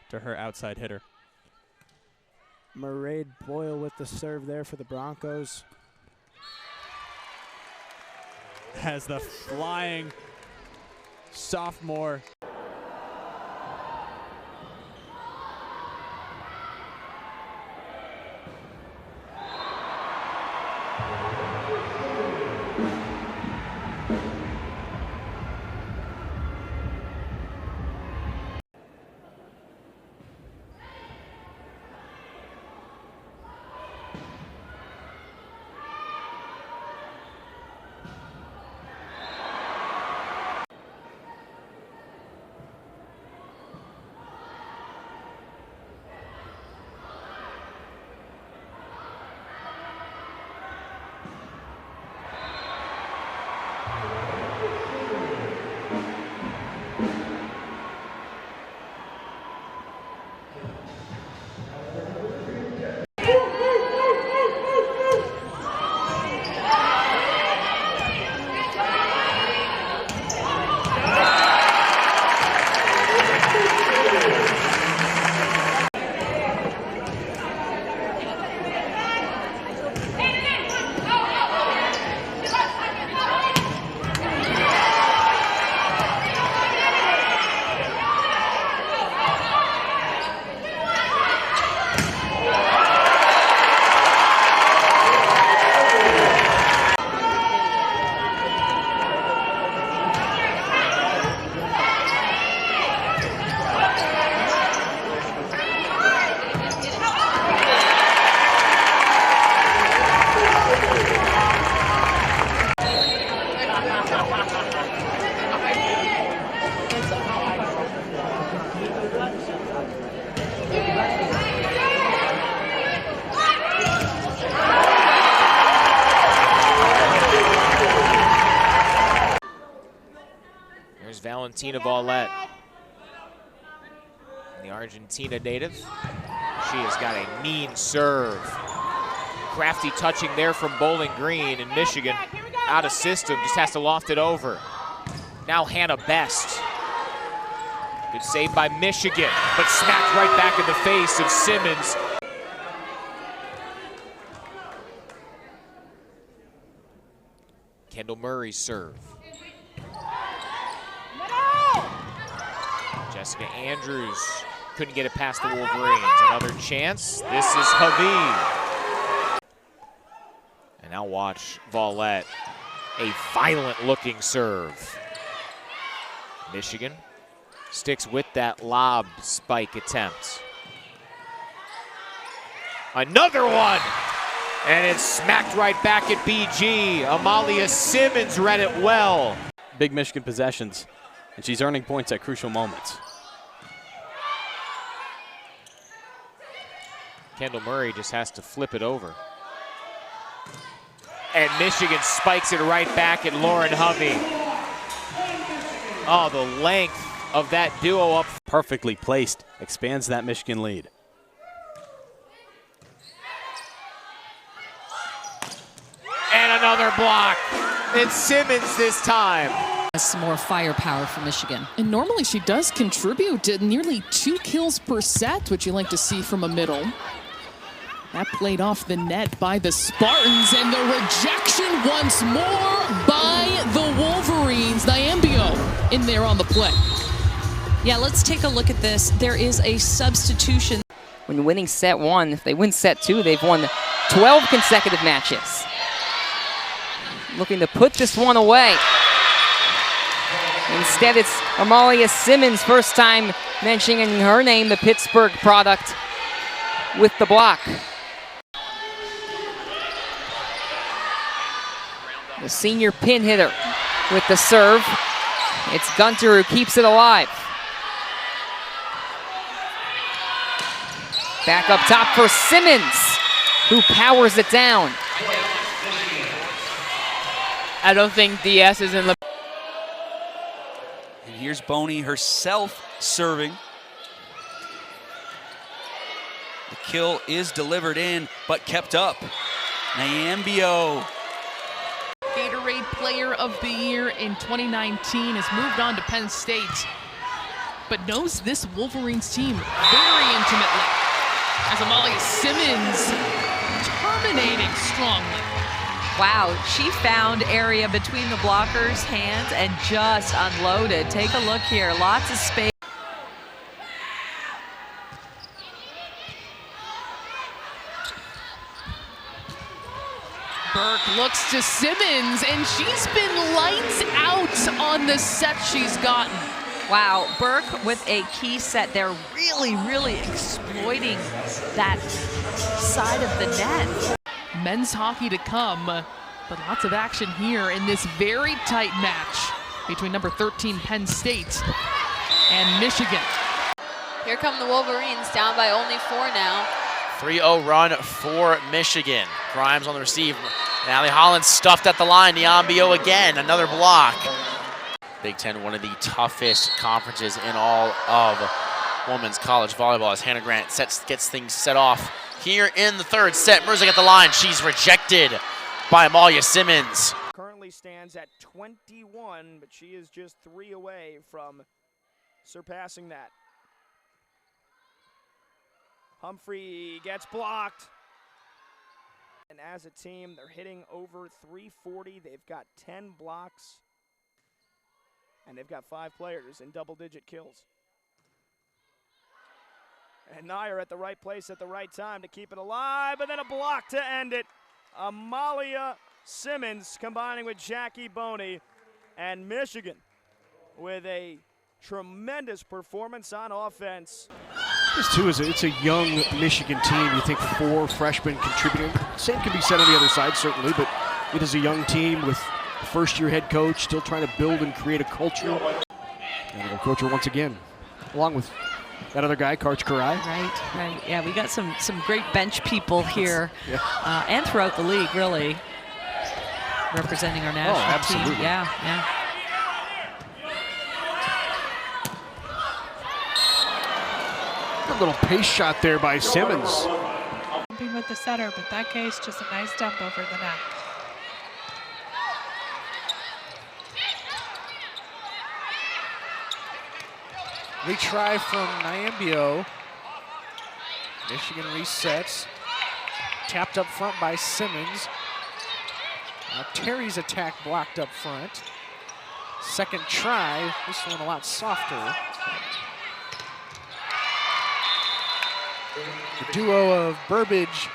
to her outside hitter. Mairead Boyle with the serve there for the Broncos. As the flying sophomore Valentina Volleyball, the Argentina native. She has got a mean serve. Crafty touching there from Bowling Green, and Michigan out of system, just has to loft it over. Now Hannah Best. Good save by Michigan, but smacked right back in the face of Simmons. Kendall Murray's serve. Jessica Andrews couldn't get it past the Wolverines. Another chance. This is Havi. And now watch Volleyball. A violent-looking serve. Michigan sticks with that lob spike attempt. Another one! And it's smacked right back at BG. Amalia Simmons read it well. Big Michigan possessions, and she's earning points at crucial moments. Kendall Murray just has to flip it over. And Michigan spikes it right back at Lauren Hovey. Oh, the length of that duo up. Perfectly placed, expands that Michigan lead. And another block. It's Simmons this time. Some more firepower for Michigan. And normally she does contribute to nearly 2 kills per set, which you like to see from a middle. That played off the net by the Spartans, and the rejection once more by the Wolverines. Nyambio in there on the play. Yeah, let's take a look at this. There is a substitution. When winning set 1, if they win set 2, they've won 12 consecutive matches. Looking to put this one away. Instead, it's Amalia Simmons, first time mentioning her name, the Pittsburgh product, with the block. The senior pin hitter with the serve. It's Gunter who keeps it alive. Back up top for Simmons, who powers it down. I don't think DS is in the... And here's Boney herself serving. The kill is delivered in, but kept up. Nyambio. Gatorade Player of the Year in 2019 has moved on to Penn State. but knows this Wolverines team very intimately. As Amalia Simmons terminating strongly. Wow, she found area between the blockers' hands and just unloaded. Take a look here, lots of space. Burke looks to Simmons, and she's been lights out on the set she's gotten. Wow, Burke with a key set there, really exploiting that side of the net. Men's hockey to come, but lots of action here in this very tight match between number 13 Penn State and Michigan. Here come the Wolverines, down by only 4 now. 3-0 run for Michigan. Grimes on the receive. Allie Holland stuffed at the line. Niambio again, another block. Big Ten, one of the toughest conferences in all of women's college volleyball, as Hannah Grant gets things set off here in the third set. Merzik at the line. She's rejected by Amalia Simmons. Currently stands at 21, but she is just 3 away from surpassing that. Humphrey gets blocked. And as a team, they're hitting over 340. They've got 10 blocks. And they've got 5 players in double-digit kills. And Nair at the right place at the right time to keep it alive, and then a block to end it. Amalia Simmons combining with Jackie Boney, and Michigan with a tremendous performance on offense. This too is it's a young Michigan team. You think 4 freshmen contributing. Same can be said on the other side, certainly, but it is a young team with a first-year head coach still trying to build and create a culture. And we'll coach her once again, along with that other guy, Karch Karai. Right. Yeah, we got some great bench people here, yeah. And throughout the league, really, representing our national team. Yeah. A little pace shot there by Simmons. Jumping with the setter, but that case just a nice dump over the net. Retry from Niambio. Michigan resets. Tapped up front by Simmons. Now Terry's attack blocked up front. Second try, this one a lot softer. The duo of Burbage.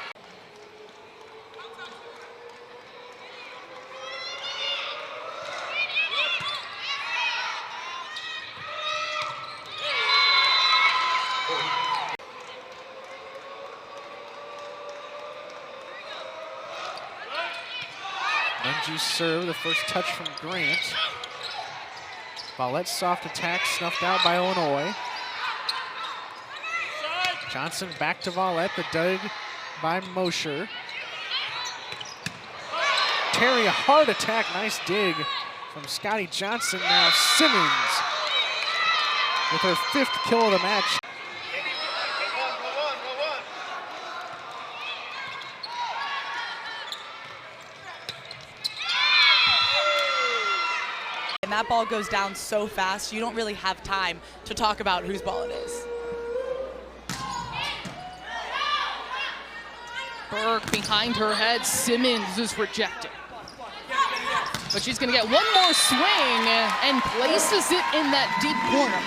Menju serve, the first touch from Grant. Vollette's soft attack snuffed out by Illinois. Johnson back to Vollette, the dug by Mosher. Terry, a hard attack, nice dig from Scotty Johnson. Now Simmons with her 5th kill of the match. And that ball goes down so fast, you don't really have time to talk about whose ball it is. Burke behind her head, Simmons is rejected. But she's gonna get one more swing and places it in that deep corner.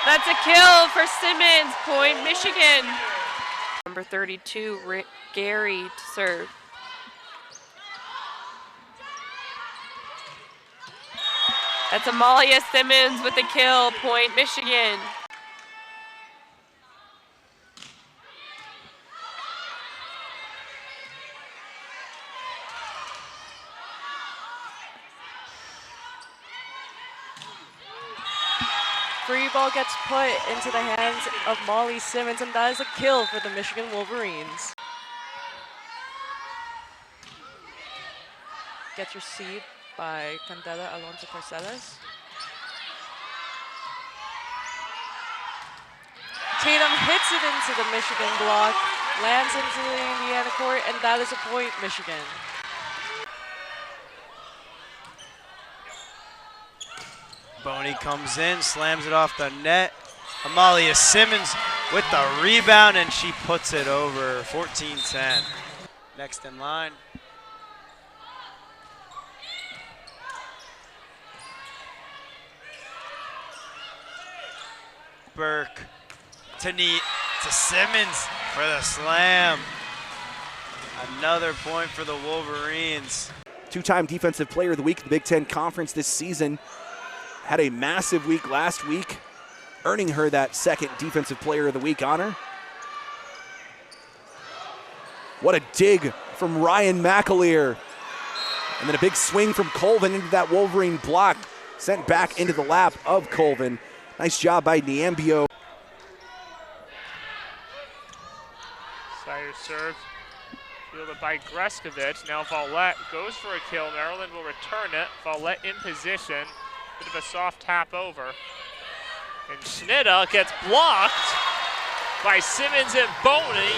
That's a kill for Simmons, point Michigan. Number 32, Gary to serve. That's Amalia Simmons with the kill, point Michigan. Free ball gets put into the hands of Molly Simmons, and that is a kill for the Michigan Wolverines. Gets received by Candela Alonso Carceles. Tatum hits it into the Michigan block, lands into the Indiana court, and that is a point, Michigan. Boney comes in, slams it off the net. Amalia Simmons with the rebound, and she puts it over. 14-10. Next in line. Burke to Simmons for the slam. Another point for the Wolverines. Two-time Defensive Player of the Week in the Big Ten Conference this season. Had a massive week last week, earning her that second Defensive Player of the Week honor. What a dig from Ryan McAleer. And then a big swing from Colvin into that Wolverine block, sent back into the lap of Colvin. Nice job by Niambio. Sire serve, fielded by Greskovich. Now Follett goes for a kill. Maryland will return it. Follett in position. Bit of a soft tap over. And Schnida gets blocked by Simmons and Boney,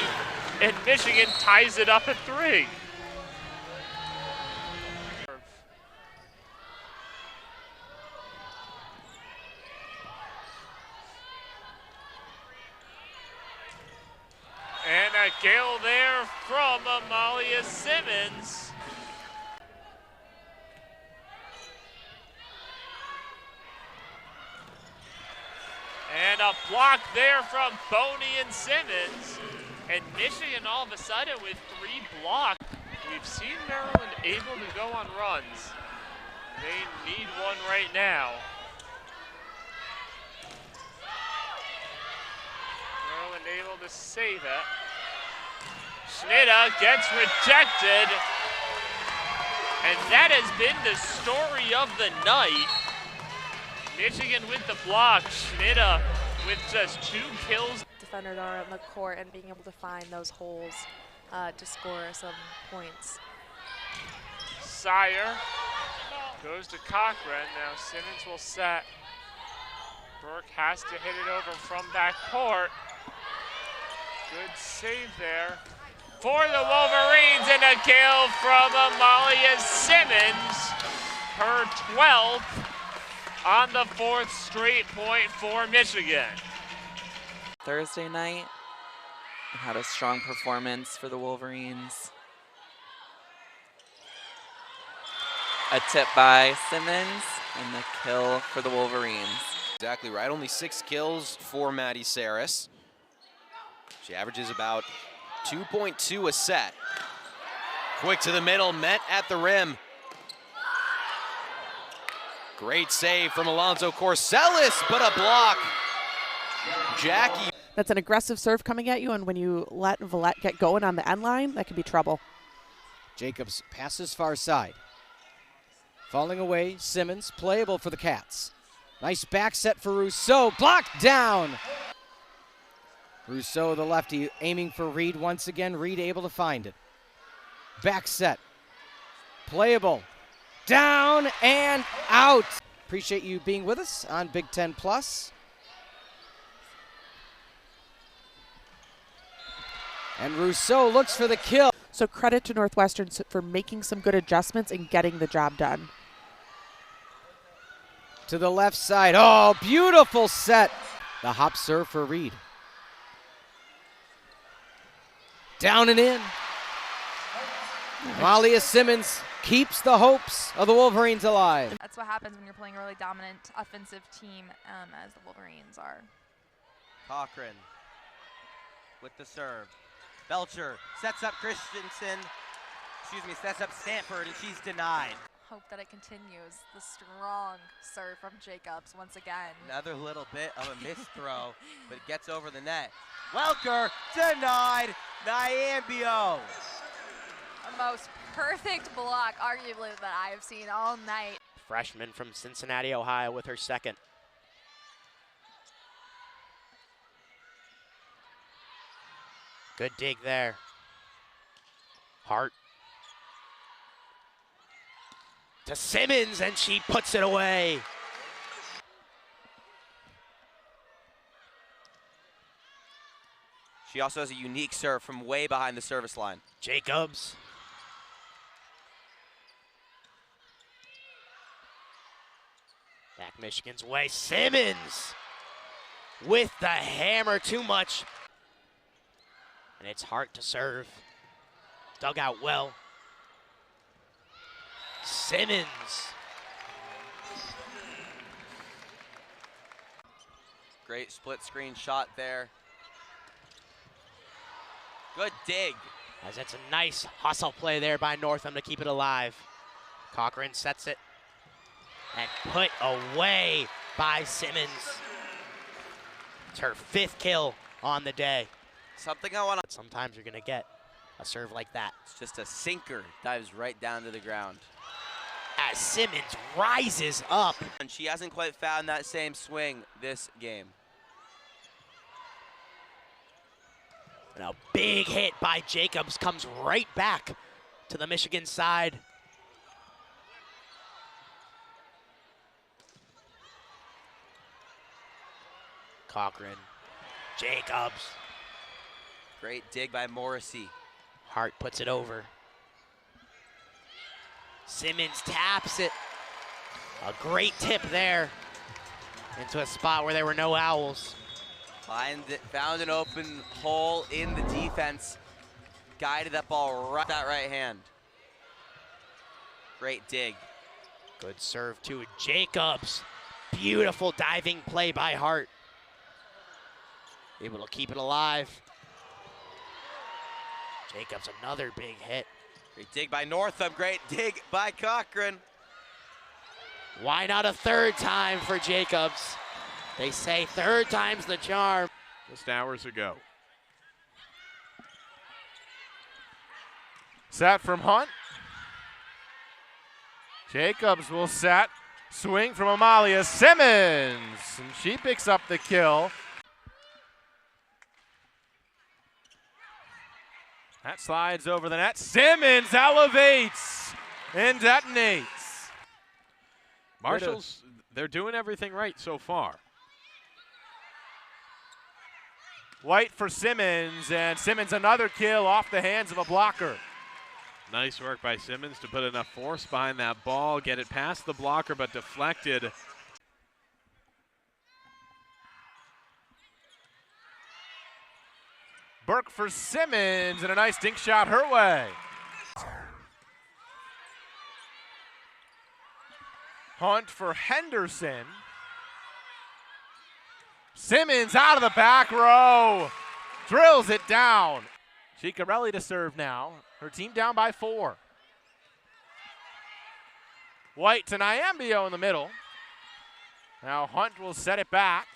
and Michigan ties it up at 3. And a kill there from Amalia Simmons. And a block there from Boney and Simmons. And Michigan all of a sudden with 3 blocks. We've seen Maryland able to go on runs. They need one right now. Maryland able to save it. Schnida gets rejected. And that has been the story of the night. Michigan with the block, Schnida with just 2 kills. Defenders are on the court and being able to find those holes to score some points. Sire goes to Cochran. Now Simmons will set. Burke has to hit it over from backcourt. Good save there for the Wolverines, and a kill from Amalia Simmons. Her 12th. On the 4th straight point for Michigan. Thursday night, we had a strong performance for the Wolverines. A tip by Simmons and the kill for the Wolverines. Exactly right. Only 6 kills for Maddie Saris. She averages about 2.2 a set. Quick to the middle, met at the rim. Great save from Alonzo Corsellis, but a block. Jackie. That's an aggressive serve coming at you, and when you let Vallette get going on the end line, that can be trouble. Jacobs passes far side. Falling away, Simmons, playable for the Cats. Nice back set for Rousseau, blocked down. Rousseau, the lefty, aiming for Reed once again. Reed able to find it. Back set, playable. Down and out. Appreciate you being with us on Big Ten Plus. And Rousseau looks for the kill. So credit to Northwestern for making some good adjustments and getting the job done. To the left side. Oh, beautiful set. The hop serve for Reed. Down and in. Amalia Simmons keeps the hopes of the Wolverines alive. That's what happens when you're playing a really dominant offensive team, as the Wolverines are. Cochran with the serve. Belcher sets up sets up Stanford, and she's denied. Hope that it continues. The strong serve from Jacobs once again. Another little bit of a missed throw, but it gets over the net. Welker denied. Niambio. The most perfect block, arguably, that I have seen all night. Freshman from Cincinnati, Ohio, with her 2nd. Good dig there. Hart to Simmons, and she puts it away. She also has a unique serve from way behind the service line. Jacobs. Back Michigan's way. Simmons with the hammer. Too much. And it's hard to serve. Dug out well. Simmons. Great split screen shot there. Good dig. As that's a nice hustle play there by Northam to keep it alive. Cochran sets it. And put away by Simmons. It's her 5th kill on the day. Something I want to... Sometimes you're going to get a serve like that. It's just a sinker. Dives right down to the ground. As Simmons rises up. And she hasn't quite found that same swing this game. And a big hit by Jacobs comes right back to the Michigan side. Cochran, Jacobs. Great dig by Morrissey. Hart puts it over. Simmons taps it. A great tip there into a spot where there were no Owls. Found an open hole in the defense. Guided that ball right that right hand. Great dig. Good serve to Jacobs. Beautiful diving play by Hart. Able to keep it alive. Jacobs, another big hit. Great dig by Northam. Great dig by Cochran. Why not a 3rd time for Jacobs? They say 3rd time's the charm. Just hours ago. Set from Hunt. Jacobs will set. Swing from Amalia Simmons. And she picks up the kill. That slides over the net. Simmons elevates and detonates. Marshalls, they're doing everything right so far. White for Simmons, and Simmons another kill off the hands of a blocker. Nice work by Simmons to put enough force behind that ball, get it past the blocker, but deflected. Burke for Simmons, and a nice dink shot her way. Hunt for Henderson. Simmons out of the back row. Drills it down. Ciccarelli to serve now. Her team down by 4. White to Nyambio in the middle. Now Hunt will set it back.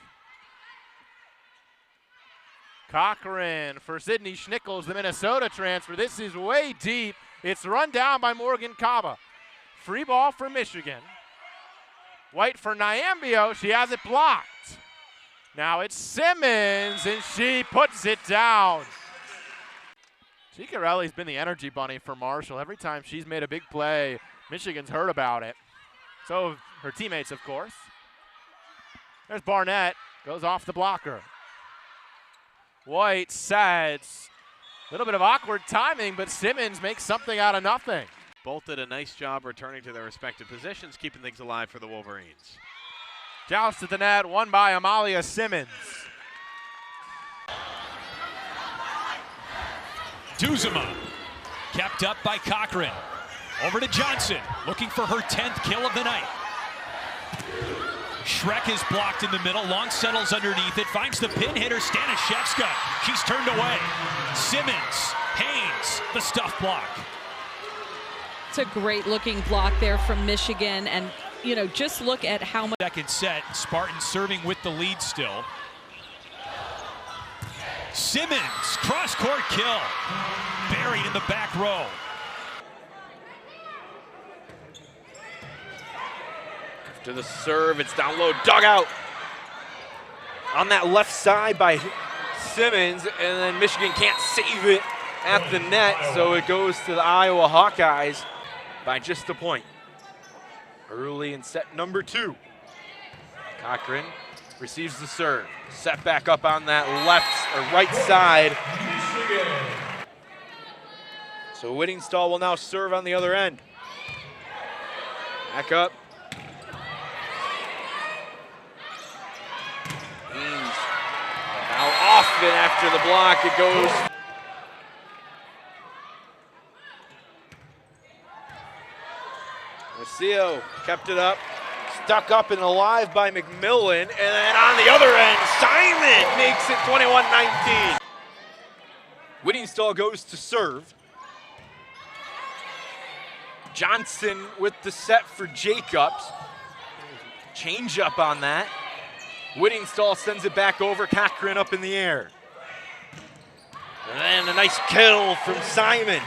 Cochran for Sydney Schnickels, the Minnesota transfer. This is way deep. It's run down by Morgan Caba. Free ball for Michigan. White for Nyambio. She has it blocked. Now it's Simmons, and she puts it down. Ciccarelli's been the energy bunny for Marshall. Every time she's made a big play, Michigan's heard about it. So her teammates, of course. There's Barnett. Goes off the blocker. White sets. A little bit of awkward timing, but Simmons makes something out of nothing. Both did a nice job returning to their respective positions, keeping things alive for the Wolverines. Joust at the net, won by Amalia Simmons. Duzema, kept up by Cochran. Over to Johnson, looking for her 10th kill of the night. Schreck is blocked in the middle. Long settles underneath it. Finds the pin hitter, Stanishevska. She's turned away. Simmons, Haynes, the stuff block. It's a great looking block there from Michigan. And, you know, just look at how much. Second set, Spartans serving with the lead still. Simmons, cross-court kill. Buried in the back row. To the serve, it's down low, dugout. On that left side by Simmons, and then Michigan can't save it at the net, so it goes to the Iowa Hawkeyes by just a point. Early in set number 2. Cochran receives the serve. Set back up on that left or right side. So Whittingstall will now serve on the other end. Back up. Haynes now off it after the block. It goes. Lucio kept it up. Stuck up and alive by McMillan. And then on the other end, Simon makes it 21-19. Whittingstall goes to serve. Johnson with the set for Jacobs. Change up on that. Whittingstall sends it back over. Cochran up in the air. And then a nice kill from Simon.